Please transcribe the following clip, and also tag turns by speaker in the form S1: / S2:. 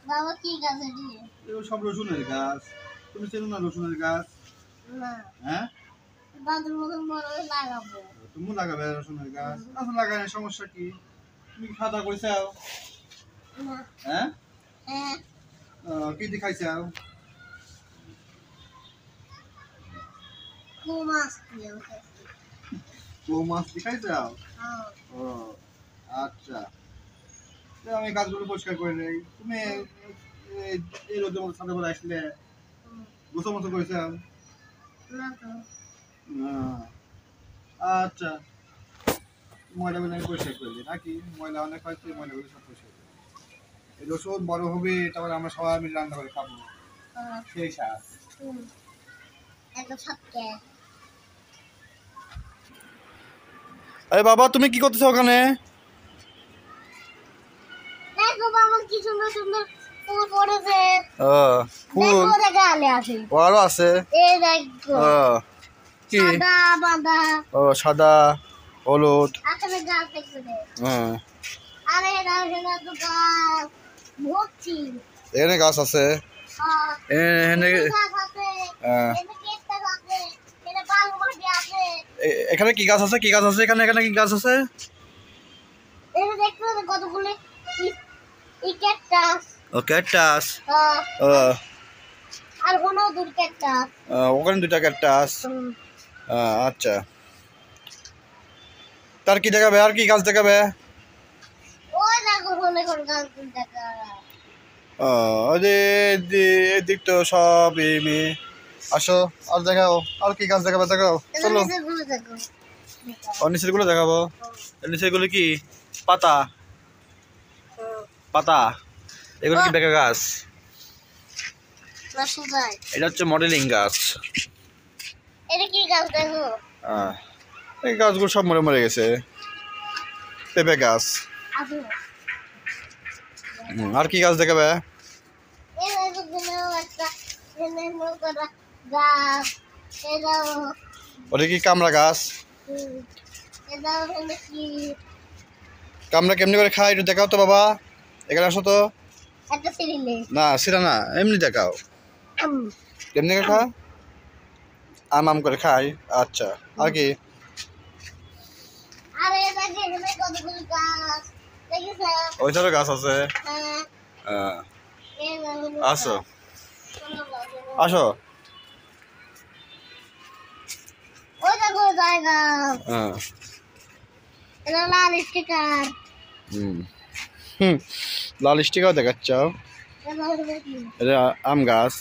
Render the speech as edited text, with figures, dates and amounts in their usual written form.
S1: বাবা কি গাছ এটি?
S2: এগুলো সব রসুনের গাছ। তুমি চেনো না রসুনের গাছ?
S1: না,
S2: হ্যাঁ,
S1: দাদুর মতন বড় হয়ে লাগাবো।
S2: তুমি লাগাবে রসুনের গাছ। আচ্ছা, লাগানোর সমস্যা কি? তুমি খাওয়া দাওয়া করেছাও?
S1: না,
S2: হ্যাঁ,
S1: হ্যাঁ,
S2: কি দিয়ে খাইছাও?
S1: মাছ দিয়ে খাইছি।
S2: ও মাছ দিয়ে খাইছাও?
S1: হ্যাঁ,
S2: ও আচ্ছা, তো আমি গাছগুলো পরিষ্কার করে নেই। তুমি এই রোদের মধ্যে ছাদে করে আসলে গোসল মতো করেছাও?
S1: না তো।
S2: আচ্ছা, ময়লাগুলো আমি পরিষ্কার করে দিই নাকি? ময়লা অনেক হয়তো, ময়লাগুলো সব পরিষ্কার করে দিই। এই রসুন বড় হবে, তারপরে আমরা সবাই মিলে রান্না করে খাবো, সেই স্বাদ।
S1: এত ছাপকে।
S2: আরে বাবা, তুমি কি করতেছো ওখানে?
S1: দেখো বাবা কি সুন্দর সুন্দর ফুল পড়েছে।
S2: ফুল
S1: দেখো দেখে আলে আসে।
S2: আরো আছে।
S1: এই দেখো।
S2: কি?
S1: সাদা বাঁধা।
S2: ও সাদা, হলুদ।
S1: আসলে গাছ দেখতে দে।
S2: হ্যাঁ,
S1: আরে এখানে তো গাছ ভর্তি।
S2: এখানে গাছ আছে। এখানে
S1: গাছ আছে। এখানে কেকটা আছে। এখানে বালুমাটি আছে।
S2: এখানে কি গাছ আছে? কি গাছ আছে এখানে? এখানে কি গাছ আছে?
S1: এখানে দেখতে হবে কতগুলো ক্যাকটাস।
S2: ও ক্যাকটাস।
S1: আর কোনো দুটো ক্যাকটাস।
S2: ওখানে দুটা ক্যাকটাস। আচ্ছা, তার কি দেখাবে? আর কি গাছ দেখাবে?
S1: ওই দেখো হলে কোন গাছ দেখা।
S2: ওই যে এদিক তো সব এমনি। আসো, আর দেখাও। আর কি গাছ দেখাবে? দেখাও, চলো।
S1: দেখো।
S2: আর নিচের গুলো দেখাবো। নিচের গুলো কি? পাতা। পাতা। এগুলো কি বেকা গাছ?
S1: না সুজাই।
S2: এটা হচ্ছে মডেলিং গাছ।
S1: এটা কি গাছ দেখো?
S2: এই গাছগুলো সব মরে মরে গেছে। পেঁপে গাছ।
S1: আসো।
S2: আর কি গাছ দেখাবে?
S1: এই দেখো দিনেও একটা দিনেও করা গাছ। এটাও
S2: ওটা কি কামড়া গাছ?
S1: এটাও হলো কি
S2: কামড়া কেমনি করে খায় একটু দেখাও তো বাবা। এখানে আসো তো।
S1: একটা সিরিলে।
S2: না, সেটা না, এমনি দেখাও। কেমনি করে খা? আম করে খায়। আচ্ছা, আর কি?
S1: আরে দেখো এখানে কতগুলো গাছ দেখেছো?
S2: ওই ধারে গাছ আছে।
S1: হ্যাঁ। এই দেখো।
S2: আসো, আসো।
S1: ওই দেখো জায়গা। এটা লাল স্টিকার।
S2: লাল স্টিকার দেখাচ্ছ? এটা আম গাছ।